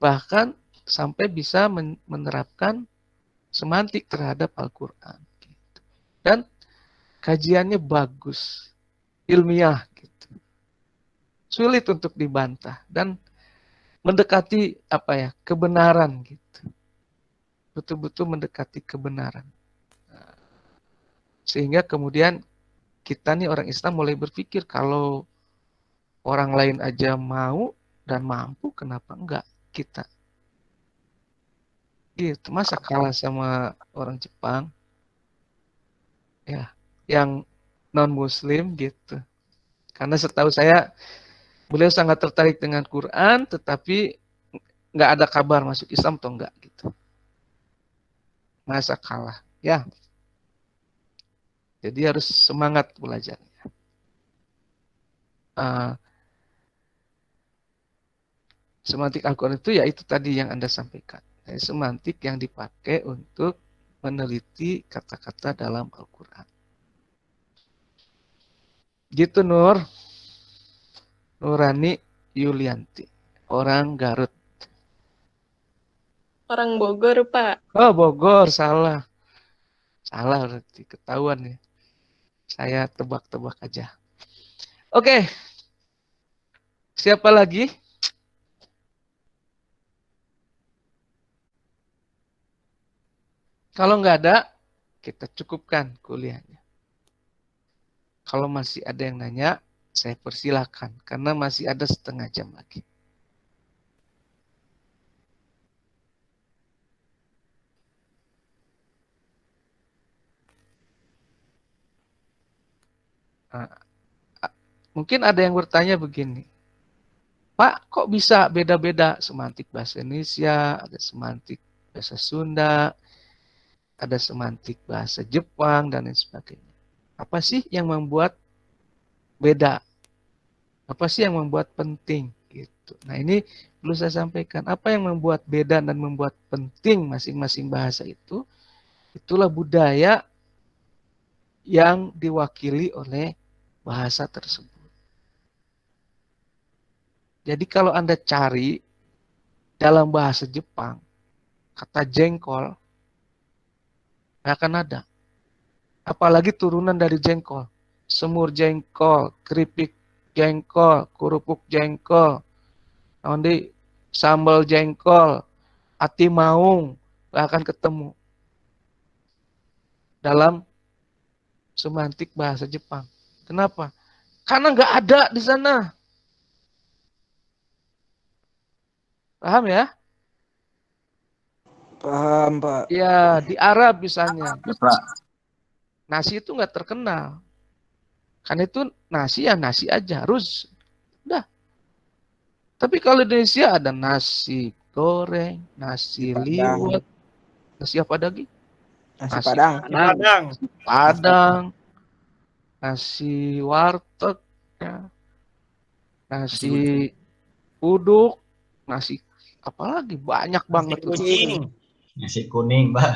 bahkan sampai bisa menerapkan semantik terhadap Al-Quran. Gitu. Dan kajiannya bagus, ilmiah. Gitu. Sulit untuk dibantah dan mendekati kebenaran. Gitu. Betul-betul mendekati kebenaran. Sehingga kemudian kita nih orang Islam mulai berpikir kalau orang lain aja mau dan mampu, kenapa enggak kita? Gitu, masa kalah sama orang Jepang? Ya, yang non-muslim gitu. Karena setahu saya beliau sangat tertarik dengan Quran, tetapi nggak ada kabar masuk Islam atau enggak gitu. Masa kalah, ya. Jadi harus semangat belajarnya. Semantik Al-Quran itu ya itu tadi yang Anda sampaikan. Semantik yang dipakai untuk meneliti kata-kata dalam Al-Quran. Gitu Nur. Nurani Yulianti. Orang Garut. Orang Bogor, Pak. Oh, Bogor, salah. Salah berarti, ketahuan ya. Saya tebak-tebak aja. Oke. Siapa lagi? Kalau nggak ada, kita cukupkan kuliahnya. Kalau masih ada yang nanya, saya persilahkan. Karena masih ada setengah jam lagi. Mungkin ada yang bertanya begini. Pak, kok bisa beda-beda semantik bahasa Indonesia, ada semantik bahasa Sunda, ada semantik bahasa Jepang, dan lain sebagainya. Apa sih yang membuat beda? Apa sih yang membuat penting? Gitu. Nah ini perlu saya sampaikan. Apa yang membuat beda dan membuat penting masing-masing bahasa itu? Itulah budaya yang diwakili oleh bahasa tersebut. Jadi kalau Anda cari dalam bahasa Jepang, kata jengkol, nggak akan ada. Apalagi turunan dari jengkol. Semur jengkol, keripik jengkol, kerupuk jengkol, nanti sambal jengkol, ati maung, nggak akan ketemu dalam semantik bahasa Jepang. Kenapa? Karena nggak ada di sana. Paham ya? Paham, Pak. Ya, di Arab misalnya. Ya, Pak. Nasi itu nggak terkenal. Karena itu nasi ya nasi aja, ruz. Udah. Tapi kalau di Indonesia ada nasi goreng, nasi liwet, nasi apa lagi? Nasi Padang. Padang, nasi warteg, ya. Nasi uduk, nasi apa lagi? Banyak banget. Nasi kuning, Pak.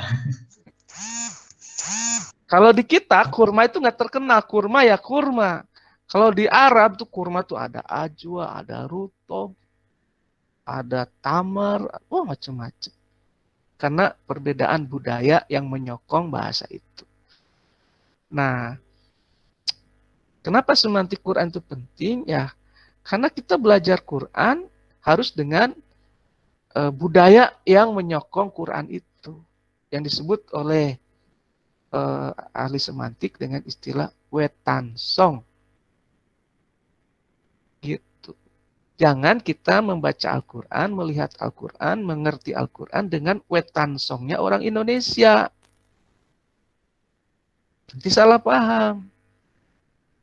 Kalau di kita kurma itu nggak terkenal, kurma ya kurma. Kalau di Arab tuh kurma tuh ada ajwa, ada rutob, ada tamar, wah macam-macam. Karena perbedaan budaya yang menyokong bahasa itu. Nah, kenapa semantik Quran itu penting? Ya, karena kita belajar Quran harus dengan budaya yang menyokong Quran itu. Yang disebut oleh ahli semantik dengan istilah wetansong. Gitu. Jangan kita membaca Al-Quran, melihat Al-Quran, mengerti Al-Quran dengan wetansongnya orang Indonesia. Nanti salah paham.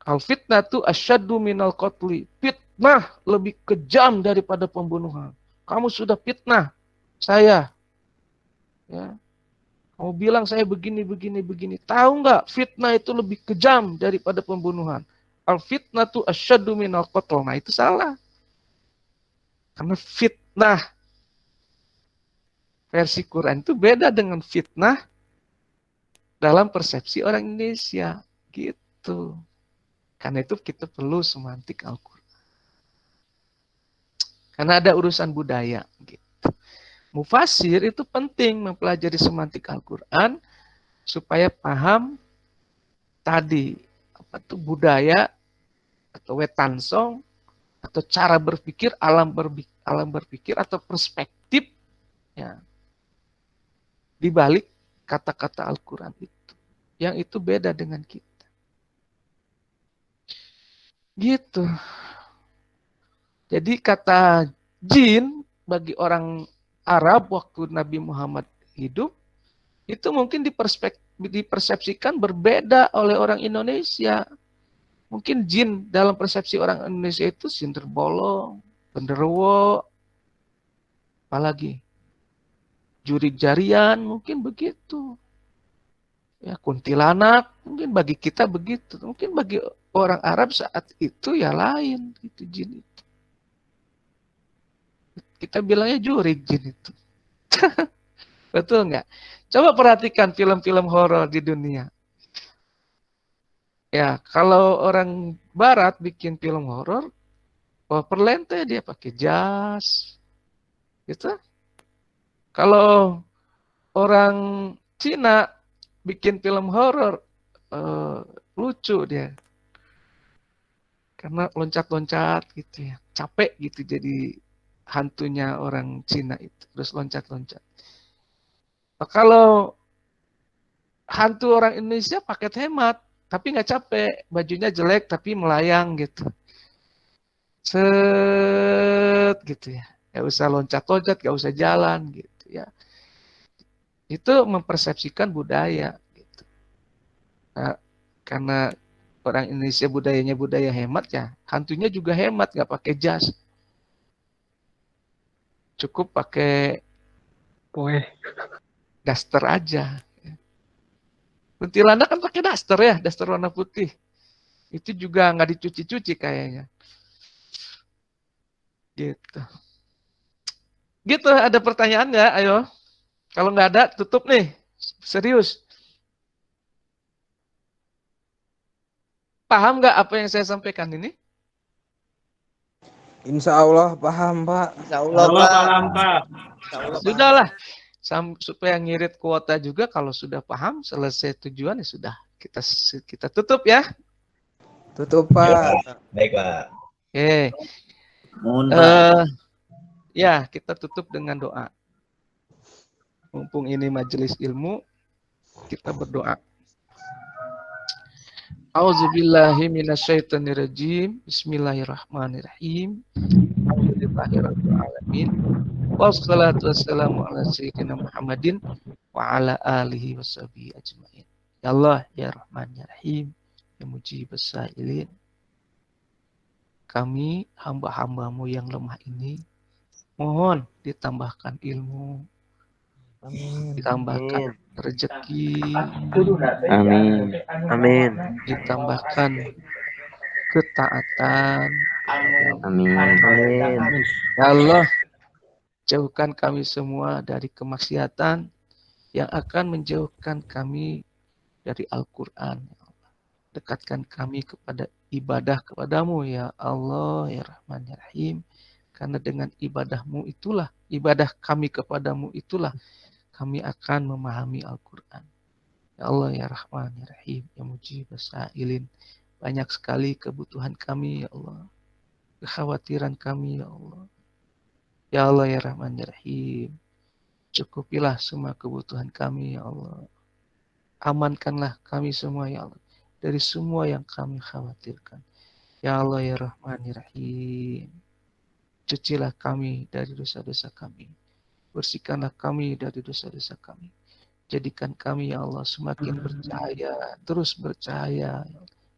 Al-fitnatu asyaddu minal qatli. Fitnah lebih kejam daripada pembunuhan. Kamu sudah fitnah saya. Ya. Kamu bilang saya begini. Tahu nggak fitnah itu lebih kejam daripada pembunuhan. Al-fitnatu asyaddu minal qatl. Nah itu salah. Karena fitnah versi Quran itu beda dengan fitnah dalam persepsi orang Indonesia. Gitu. Karena itu kita perlu semantik Al-Quran. Karena ada urusan budaya. Gitu. Mufasir itu penting mempelajari semantik Al-Quran supaya paham tadi apa tuh budaya atau wetansong atau cara berpikir, alam berpikir atau perspektif ya, di balik kata-kata Al-Quran itu. Yang itu beda dengan kita. Gitu. Jadi kata jin bagi orang Arab waktu Nabi Muhammad hidup, itu mungkin dipersepsikan berbeda oleh orang Indonesia. Mungkin jin dalam persepsi orang Indonesia itu sinter bolong, genderuwo, apalagi jurik jarian, mungkin begitu. Ya, kuntilanak, mungkin bagi kita begitu. Mungkin bagi orang Arab saat itu ya lain, itu jin itu. Kita bilangnya jurik jin itu. Betul nggak? Coba perhatikan film-film horor di dunia. Ya, kalau orang Barat bikin film horor, perlente dia pakai jas, gitu. Kalau orang Cina bikin film horor, lucu dia, karena loncat-loncat gitu ya, capek gitu jadi hantunya orang Cina itu, terus loncat-loncat. Kalau hantu orang Indonesia paket hemat, tapi nggak capek, bajunya jelek tapi melayang gitu, set gitu ya, nggak usah loncat-loncat, nggak usah jalan gitu ya. Itu mempersepsikan budaya gitu. Nah, karena orang Indonesia budayanya budaya hemat ya, hantunya juga hemat, nggak pakai jas, cukup pakai daster aja. Kuntilanak kan pakai daster ya, daster warna putih. Itu juga nggak dicuci-cuci kayaknya. Gitu. Gitu, ada pertanyaan nggak? Ayo. Kalau nggak ada, tutup nih. Serius. Paham nggak apa yang saya sampaikan ini? Insya Allah paham, Pak. Insya Allah, paham, Pak. Sudahlah. Supaya ngirit kuota juga, kalau sudah paham, selesai tujuan ya sudah. Kita tutup ya. Tutup, Pak. Baik, Pak. Oke. Ya, kita tutup dengan doa. Mumpung ini majelis ilmu, kita berdoa. A'udzubillahi minasyaitonirrajim. Bismillahirrahmanirrahim. Alhamdulillahirabbil alamin. Wassalatu wassalamu ala sayyidina Muhammadin wa ala alihi washabihi ajmain. Ya Allah, ya Rahman, ya Rahim, ya Mujibus Sa'ilin. Kami hamba-hambamu yang lemah ini mohon ditambahkan ilmu, ditambahkan rezeki, Amin. ditambahkan ketaatan. Amin. Ya Allah, jauhkan kami semua dari kemaksiatan yang akan menjauhkan kami dari Al-Quran. Dekatkan kami kepada ibadah kepadamu, ya Allah, ya Rahman, ya Rahim. Karena dengan ibadahmu itulah, ibadah kami kepadamu itulah, kami akan memahami Al-Quran. Ya Allah, ya Rahman, ya Rahim, ya Mujibus Sa'ilin. Banyak sekali kebutuhan kami, ya Allah. Kekhawatiran kami, ya Allah. Ya Allah, ya Rahman, ya Rahim. Cukupilah semua kebutuhan kami, ya Allah. Amankanlah kami semua, ya Allah, dari semua yang kami khawatirkan. Ya Allah, ya Rahman, ya Rahim. Cucilah kami dari dosa-dosa kami. Bersihkanlah kami dari dosa-dosa kami. Jadikan kami, ya Allah, semakin bercahaya, terus bercahaya,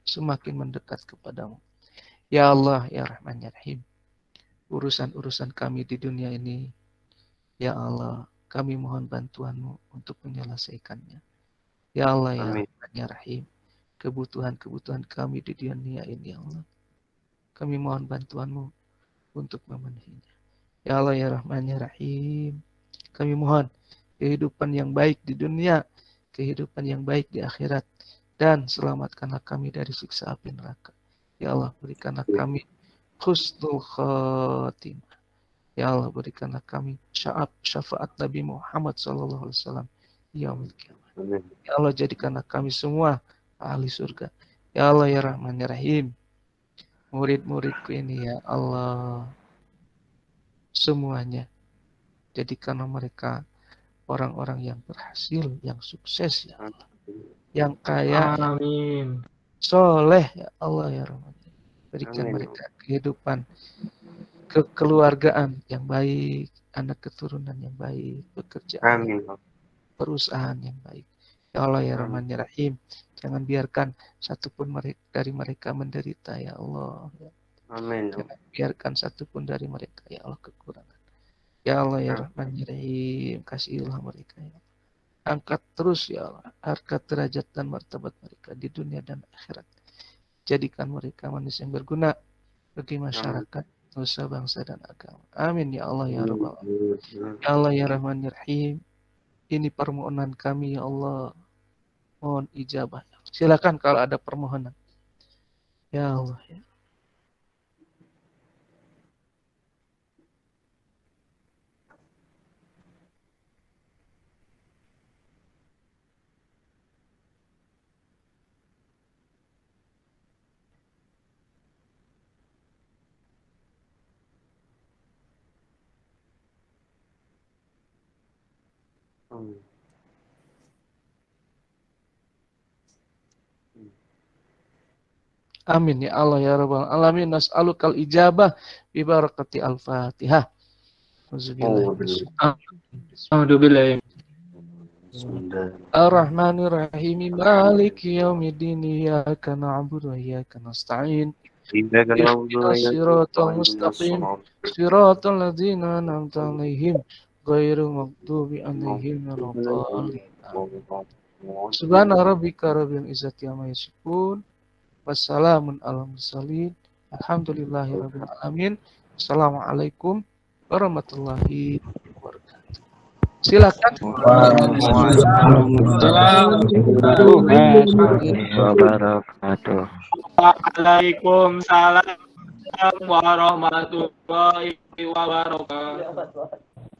semakin mendekat kepadamu. Ya Allah, ya Rahman, ya Rahim. Urusan-urusan kami di dunia ini, ya Allah, kami mohon bantuanmu untuk menyelesaikannya. Ya Allah, ya Rahman, ya Rahim. Kebutuhan-kebutuhan kami di dunia ini, ya Allah, kami mohon bantuanmu untuk memenuhinya. Ya Allah, ya Rahman, ya Rahim. Kami mohon kehidupan yang baik di dunia, kehidupan yang baik di akhirat, dan selamatkanlah kami dari siksa api neraka. Ya Allah, berikanlah kami husnul khatimah. Ya Allah, berikanlah kami syafaat Nabi Muhammad SAW. Yaumil qiyamah. Ya Allah, jadikanlah kami semua ahli surga. Ya Allah, ya Rahman, ya Rahim. Murid-muridku ini, ya Allah, semuanya jadikanlah mereka orang-orang yang berhasil, yang sukses, ya Allah, yang kaya, Amin. soleh, ya Allah, ya Rahman. Berikan mereka kehidupan, kekeluargaan yang baik, anak keturunan yang baik, pekerjaan. Amin. perusahaan yang baik. Ya Allah ya Rahman ya Rahim, jangan biarkan satupun dari mereka menderita ya Allah. Amin. Jangan biarkan satupun dari mereka ya Allah kekurangan. Ya Allah ya Rahman ya Rahim, kasihilah mereka ya Allah. Angkat terus ya Allah, angkat derajat dan martabat mereka di dunia dan akhirat. Jadikan mereka manusia yang berguna bagi masyarakat, nusa, bangsa dan agama. Amin ya Allah ya Rabbal Alamin. Ya Allah ya Rahman ya Rahim, ini permohonan kami ya Allah. Mohon ijabah. Silakan kalau ada permohonan. Ya Allah ya. Amin ya Allah ya Rabbal Alamin. Nas'alukal ijabah bi barakati al-Fatihah. Alhamdulillah. Ar-Rahmanir Rahim. Maliki yaumiddin. Iyyaka na'budu wa iyyaka nasta'in. Ihdinas siratal mustaqim. Siratal ladzina an'amta 'alaihim ghairil maghdubi 'alaihim waladdallin. Subhana rabbika rabbil izzati amma yasifun. Wassalamun ala mursalin. Alhamdulillahirabbil alamin. Assalamualaikum warahmatullahi wabarakatuh. Silakan. Waalaikumsalam warahmatullahi wabarakatuh.